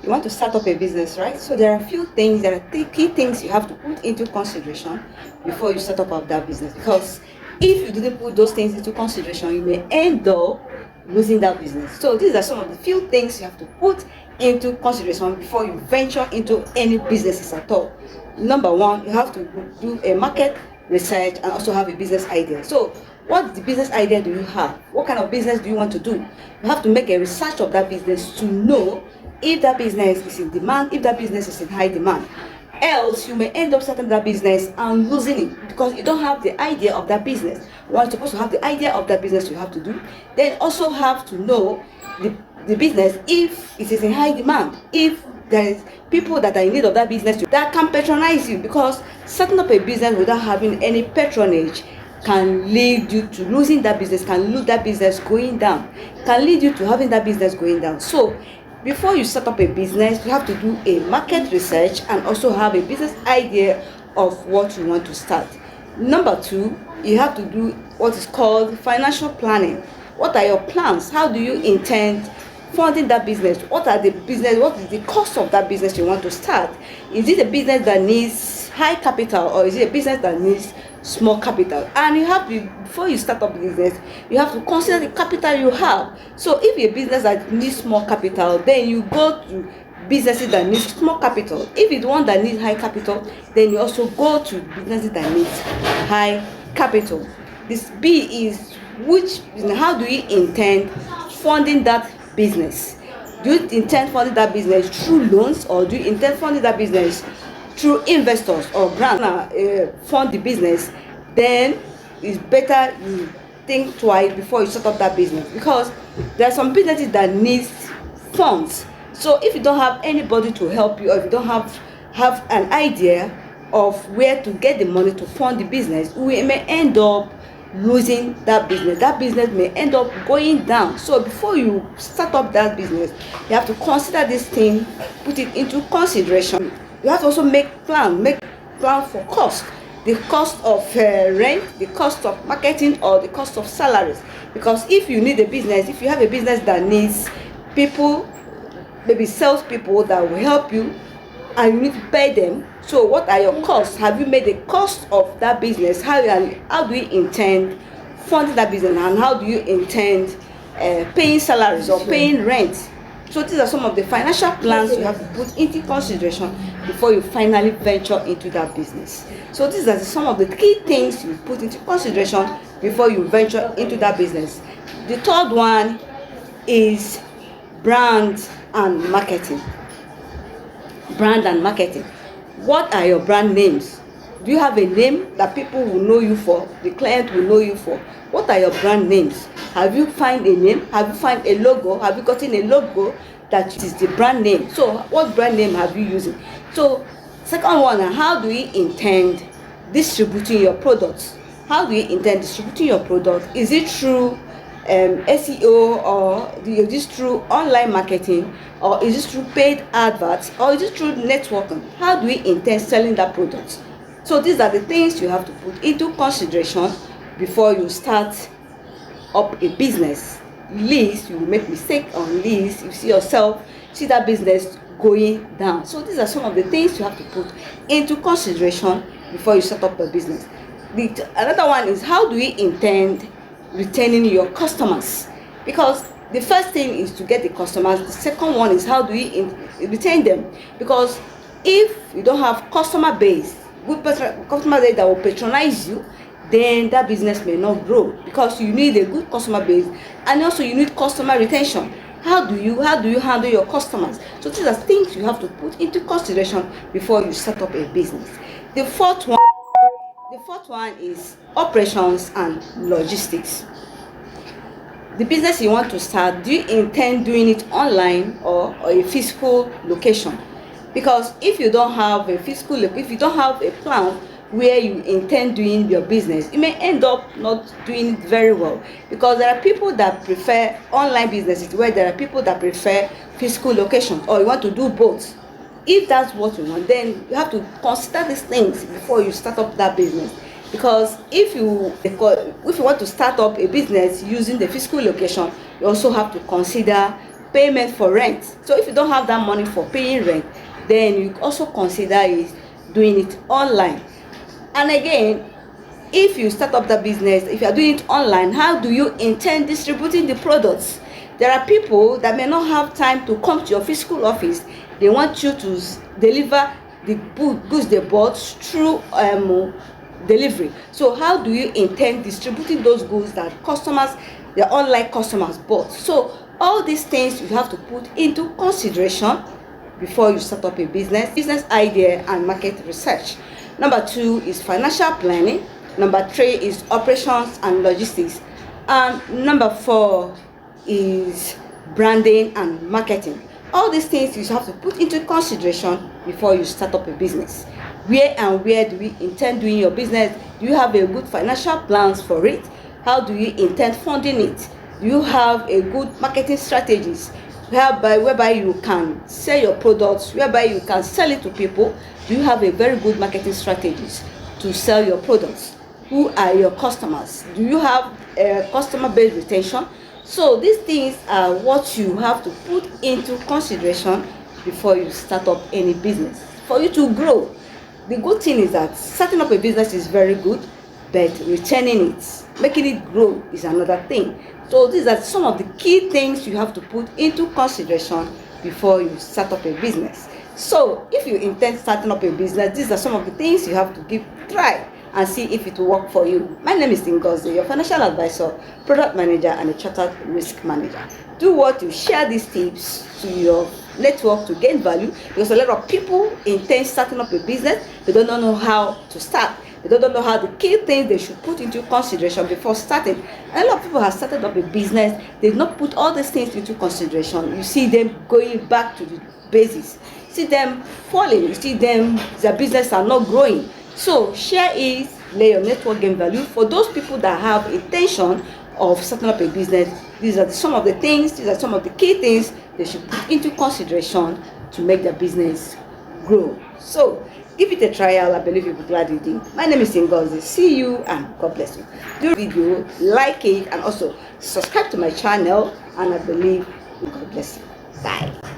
you want to start up a business, right? So there are a few things, there are three key things you have to put into consideration before you set up that business. Because if you didn't put those things into consideration, you may end up losing that business. So these are some of the few things you have to put into consideration before you venture into any businesses at all. Number one, you have to do a market research and also have a business idea. So what the business idea do you have? What kind of business do you want to do? You have to make a research of that business to know if that business is in demand, if that business is in high demand. Else you may end up starting that business and losing it because you don't have the idea of that business. What you're supposed to have the idea of that business you have to do. Then also have to know the business if it is in high demand, if there is people that are in need of that business that can patronize you, because setting up a business without having any patronage can lead you to losing that business, can lead that business going down, can lead you to having that business going down. So before you set up a business, you have to do a market research and also have a business idea of what you want to start. Number two, you have to do what is called financial planning. What are your plans? How do you intend funding that business? What is the cost of that business you want to start? Is it a business that needs high capital or is it a business that needs small capital? And you have to, before you start up business, you have to consider the capital you have. So if a business that needs small capital, then you go to businesses that need small capital. If it's one that needs high capital, then you also go to businesses that need high capital. This B is how do you intend funding that business? Do you intend funding that business through loans, or do you intend funding that business through investors or grant? Fund the business, then it's better you think twice before you set up that business, because there are some businesses that need funds. So if you don't have anybody to help you, or if you don't have an idea of where to get the money to fund the business, we may end up losing that business. That business may end up going down. So before you start up that business, you have to consider this thing, put it into consideration. You have to also make plan for cost, the cost of rent, the cost of marketing, or the cost of salaries. Because if you need a business, if you have a business that needs people, maybe salespeople that will help you, and you need to pay them. So what are your costs? Have you made the cost of that business? How do you intend funding that business, and how do you intend paying salaries or paying rent? So these are some of the financial plans you have to put into consideration before you finally venture into that business. So these are some of the key things you put into consideration before you venture into that business. The third one is brand and marketing. Brand and marketing. What are your brand names? Do you have a name that people will know you for, the client will know you for? What are your brand names? Have you found a name? Have you found a logo? Have you gotten a logo that is the brand name? So what brand name have you using? So second one, how do you intend distributing your products? How do you intend distributing your product? Is it through SEO, or is this through online marketing, or is this through paid adverts, or is it through networking? How do you intend selling that product? So these are the things you have to put into consideration before you start up a business. Least you will make mistake on least you see that business going down. So these are some of the things you have to put into consideration before you set up a business. Another one is, how do you intend retaining your customers? Because the first thing is to get the customers. The second one is, how do you retain them? Because if you don't have customer base, customer base that will patronize you, then that business may not grow, because you need a good customer base, and also you need customer retention. How do you handle your customers? So these are things you have to put into consideration before you set up a business. The fourth one is operations and logistics. The business you want to start, do you intend doing it online or a physical location? Because if you don't have if you don't have a plan where you intend doing your business, you may end up not doing it very well, because there are people that prefer online businesses, where there are people that prefer physical locations, or you want to do both. If that's what you want, then you have to consider these things before you start up that business. Because if you want to start up a business using the physical location, you also have to consider payment for rent. So if you don't have that money for paying rent, then you also consider doing it online. And again, if you start up the business, if you are doing it online, how do you intend distributing the products? There are people that may not have time to come to your physical office. They want you to deliver the goods they bought through delivery. So how do you intend distributing those goods that customers, the online customers bought? So all these things you have to put into consideration before you start up a business idea and market research. Number 2 is financial planning. Number 3 is operations and logistics. And number 4 is branding and marketing. All these things you have to put into consideration before you start up a business. Where do we intend doing your business? Do you have a good financial plans for it? How do you intend funding it? Do you have a good marketing strategies whereby you can sell your products, whereby you can sell it to people? Do you have a very good marketing strategies to sell your products? Who are your customers? Do you have a customer base retention? So these things are what you have to put into consideration before you start up any business for you to grow. The good thing is that starting up a business is very good, but retaining it, making it grow is another thing. So these are some of the key things you have to put into consideration before you start up a business. So if you intend starting up a business, these are some of the things you have to try and see if it will work for you. My name is Ngozi, your financial advisor, product manager, and a chartered risk manager. Do what you share these tips to your network to gain value, because a lot of people intend starting up a business, they don't know how to start. They don't know how the key things they should put into consideration before starting. And a lot of people have started up a business, they've not put all these things into consideration. You see them going back to the basics, see them falling, you see them, their business are not growing. So share it, let your network gain value. For those people that have intention of starting up a business, these are some of the key things they should put into consideration to make their business grow. So give it a trial. I believe you'll be glad you did. My name is Ngozi. See you and God bless you. Do the video, like it, and also subscribe to my channel, and I believe God bless you. Bye.